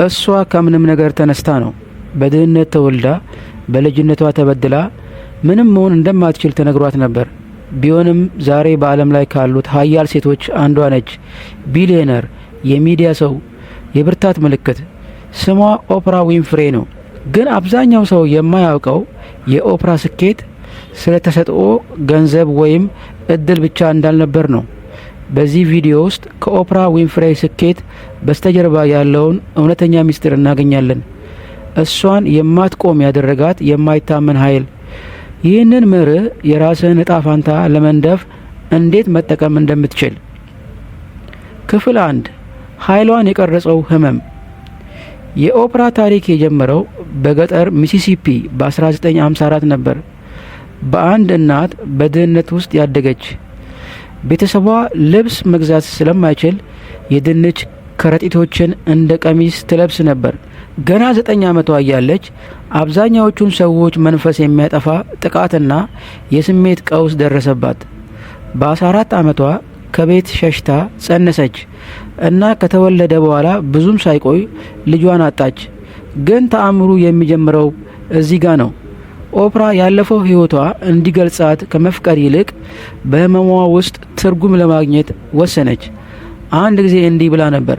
እሷ ከምንም ነገር ተነስታ ነው። በድህነት ተወልዳ በልጅነቷ ተበድላ ምንም መሆን እንደማትችል ተነግሯት ነበር። ቢሆንም ዛሬ በዓለም ላይ ካሉት ሀያል ሴቶች አንዷ ነች። ቢሊየነር፣ የሚዲያ ሰው፣ የብርታት ምልክት። ስሟ ኦፕራ ዊንፍሬ ነው። ግን አብዛኛው ሰው የማያውቀው የኦፕራ ስኬት ስለ ተሰጥኦ፣ ገንዘብ ወይም እድል ብቻ እንዳልነበር ነው። በዚህ ቪዲዮ ውስጥ ከኦፕራ ዊንፍሬ ስኬት በስተጀርባ ያለውን እውነተኛ ሚስጥር እናገኛለን። እሷን የማትቆም ያደረጋት የማይታመን ኃይል። ይህንን መርህ የራስህን እጣ ፋንታ ለመንደፍ እንዴት መጠቀም እንደምትችል። ክፍል 1 ኃይሏን የቀረጸው ህመም። የኦፕራ ታሪክ የጀመረው በገጠር ሚሲሲፒ በ1954 ነበር። በአንድ እናት በድህነት ውስጥ ያደገች። ቤተሰቧ ልብስ መግዛት ስለማይችል የድንች ከረጢቶችን እንደ ቀሚስ ትለብስ ነበር። ገና 9 ዓመቷ እያለች አብዛኛዎቹን ሰዎች መንፈስ የሚያጠፋ ጥቃትና የስሜት ቀውስ ደረሰባት። በ14 ዓመቷ ከቤት ሸሽታ ጸነሰች እና ከተወለደ በኋላ ብዙም ሳይቆይ ልጇን አጣች። ግን ተአምሩ የሚጀምረው እዚህ ጋ ነው። ኦፕራ ያለፈው ህይወቷ እንዲገልጻት ከመፍቀድ ይልቅ በህመሟ ውስጥ ትርጉም ለማግኘት ወሰነች። አንድ ጊዜ እንዲህ ብላ ነበር፣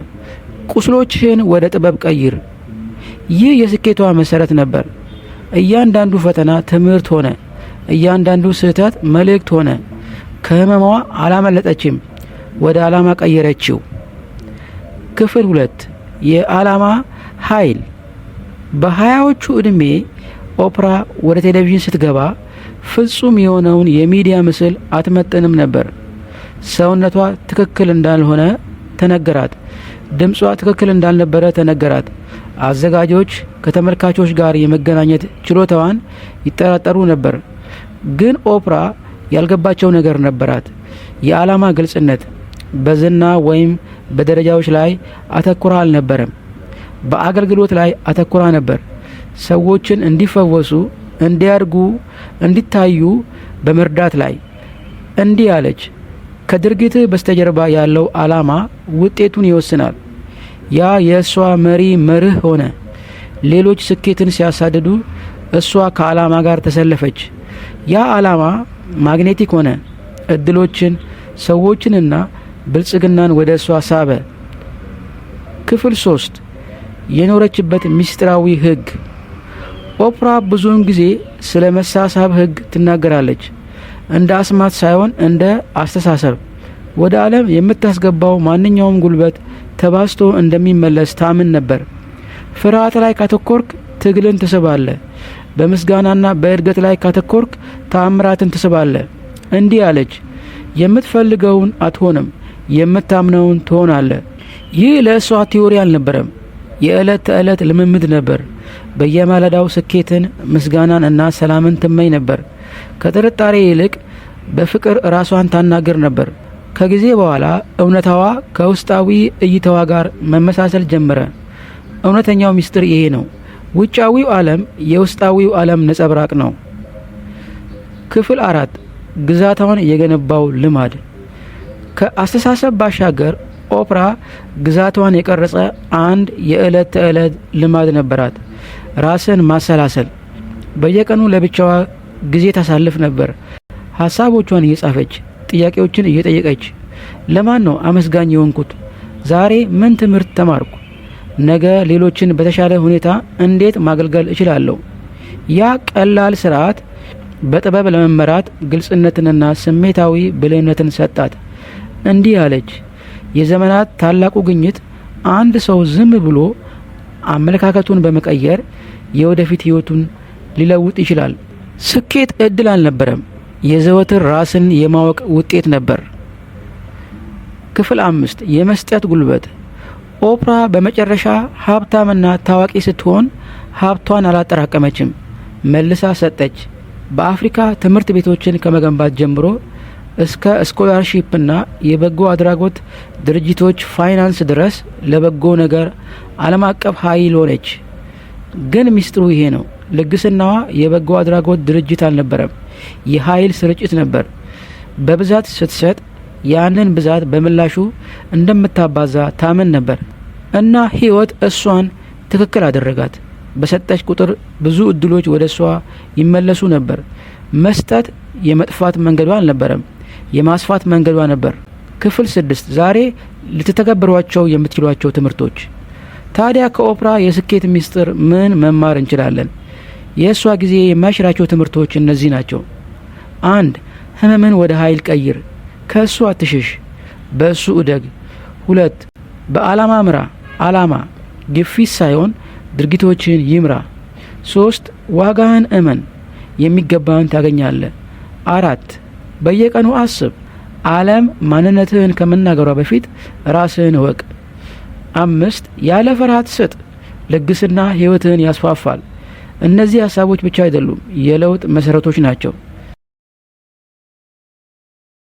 ቁስሎችህን ወደ ጥበብ ቀይር። ይህ የስኬቷ መሰረት ነበር። እያንዳንዱ ፈተና ትምህርት ሆነ፣ እያንዳንዱ ስህተት መልእክት ሆነ። ከህመሟ አላመለጠችም፣ ወደ ዓላማ ቀየረችው። ክፍል 2 የዓላማ ኃይል። በ20ዎቹ ዕድሜ ኦፕራ ወደ ቴሌቪዥን ስትገባ ፍጹም የሆነውን የሚዲያ ምስል አትመጥንም ነበር። ሰውነቷ ትክክል እንዳልሆነ ተነገራት። ድምጿ ትክክል እንዳልነበረ ተነገራት። አዘጋጆች ከተመልካቾች ጋር የመገናኘት ችሎታዋን ይጠራጠሩ ነበር። ግን ኦፕራ ያልገባቸው ነገር ነበራት። የዓላማ ግልጽነት። በዝና ወይም በደረጃዎች ላይ አተኩራ አልነበረም። በአገልግሎት ላይ አተኩራ ነበር። ሰዎችን እንዲፈወሱ፣ እንዲያድጉ፣ እንዲታዩ በመርዳት ላይ። እንዲህ አለች፣ ከድርጊት በስተጀርባ ያለው ዓላማ ውጤቱን ይወስናል። ያ የእሷ መሪ መርህ ሆነ። ሌሎች ስኬትን ሲያሳድዱ እሷ ከዓላማ ጋር ተሰለፈች። ያ ዓላማ ማግኔቲክ ሆነ። እድሎችን፣ ሰዎችንና ብልጽግናን ወደ እሷ ሳበ። ክፍል 3 የኖረችበት ምስጢራዊ ህግ። ኦፕራ ብዙውን ጊዜ ስለ መሳሳብ ህግ ትናገራለች። እንደ አስማት ሳይሆን እንደ አስተሳሰብ። ወደ ዓለም የምታስገባው ማንኛውም ጉልበት ተባስቶ እንደሚመለስ ታምን ነበር። ፍርሃት ላይ ካተኮርክ ትግልን ትስባለ። በምስጋናና በእድገት ላይ ካተኮርክ ተአምራትን ትስባለ። እንዲህ አለች፣ የምትፈልገውን አትሆንም፣ የምታምነውን ትሆናለ። ይህ ለእሷ ቲዎሪ አልነበረም፣ የዕለት ተዕለት ልምምድ ነበር። በየማለዳው ስኬትን፣ ምስጋናን እና ሰላምን ትመኝ ነበር። ከጥርጣሬ ይልቅ በፍቅር ራሷን ታናግር ነበር። ከጊዜ በኋላ እውነታዋ ከውስጣዊ እይታዋ ጋር መመሳሰል ጀመረ። እውነተኛው ምስጢር ይሄ ነው። ውጫዊው ዓለም የውስጣዊው ዓለም ነጸብራቅ ነው። ክፍል 4 ግዛቷን የገነባው ልማድ። ከአስተሳሰብ ባሻገር ኦፕራ ግዛቷን የቀረጸ አንድ የዕለት ተዕለት ልማድ ነበራት። ራስን ማሰላሰል። በየቀኑ ለብቻዋ ጊዜ ታሳልፍ ነበር። ሀሳቦቿን እየጻፈች፣ ጥያቄዎችን እየጠየቀች። ለማን ነው አመስጋኝ የሆንኩት? ዛሬ ምን ትምህርት ተማርኩ? ነገ ሌሎችን በተሻለ ሁኔታ እንዴት ማገልገል እችላለሁ? ያ ቀላል ስርዓት በጥበብ ለመመራት ግልጽነትንና ስሜታዊ ብልህነትን ሰጣት። እንዲህ አለች፣ የዘመናት ታላቁ ግኝት አንድ ሰው ዝም ብሎ አመለካከቱን በመቀየር የወደፊት ህይወቱን ሊለውጥ ይችላል። ስኬት እድል አልነበረም፣ የዘወትር ራስን የማወቅ ውጤት ነበር። ክፍል 5 የመስጠት ጉልበት። ኦፕራ በመጨረሻ ሀብታምና ታዋቂ ስትሆን ሀብቷን አላጠራቀመችም፣ መልሳ ሰጠች። በአፍሪካ ትምህርት ቤቶችን ከመገንባት ጀምሮ እስከ ስኮላርሺፕና የበጎ አድራጎት ድርጅቶች ፋይናንስ ድረስ ለበጎ ነገር ዓለም አቀፍ ኃይል ሆነች። ግን ሚስጥሩ ይሄ ነው። ልግስናዋ የበጎ አድራጎት ድርጅት አልነበረም፣ የኃይል ስርጭት ነበር። በብዛት ስትሰጥ ያንን ብዛት በምላሹ እንደምታባዛ ታምን ነበር እና ህይወት እሷን ትክክል አደረጋት። በሰጠች ቁጥር ብዙ እድሎች ወደ እሷ ይመለሱ ነበር። መስጠት የመጥፋት መንገዷ አልነበረም፣ የማስፋት መንገዷ ነበር። ክፍል 6 ዛሬ ልትተገብሯቸው የምትችሏቸው ትምህርቶች። ታዲያ ከኦፕራ የስኬት ሚስጥር ምን መማር እንችላለን? የእሷ ጊዜ የማይሽራቸው ትምህርቶች እነዚህ ናቸው። 1 ህመምን ወደ ኃይል ቀይር። ከእሱ አትሽሽ፣ በእሱ እደግ። 2 በዓላማ ምራ። ዓላማ ግፊት ሳይሆን ድርጊቶችን ይምራ። 3 ዋጋህን እመን፣ የሚገባህን ታገኛለህ። 4 በየቀኑ አስብ። ዓለም ማንነትህን ከመናገሯ በፊት ራስህን እወቅ። 5 ያለ ፍርሃት ስጥ። ልግስና ህይወትህን ያስፋፋል። እነዚህ ሀሳቦች ብቻ አይደሉም፣ የለውጥ መሰረቶች ናቸው።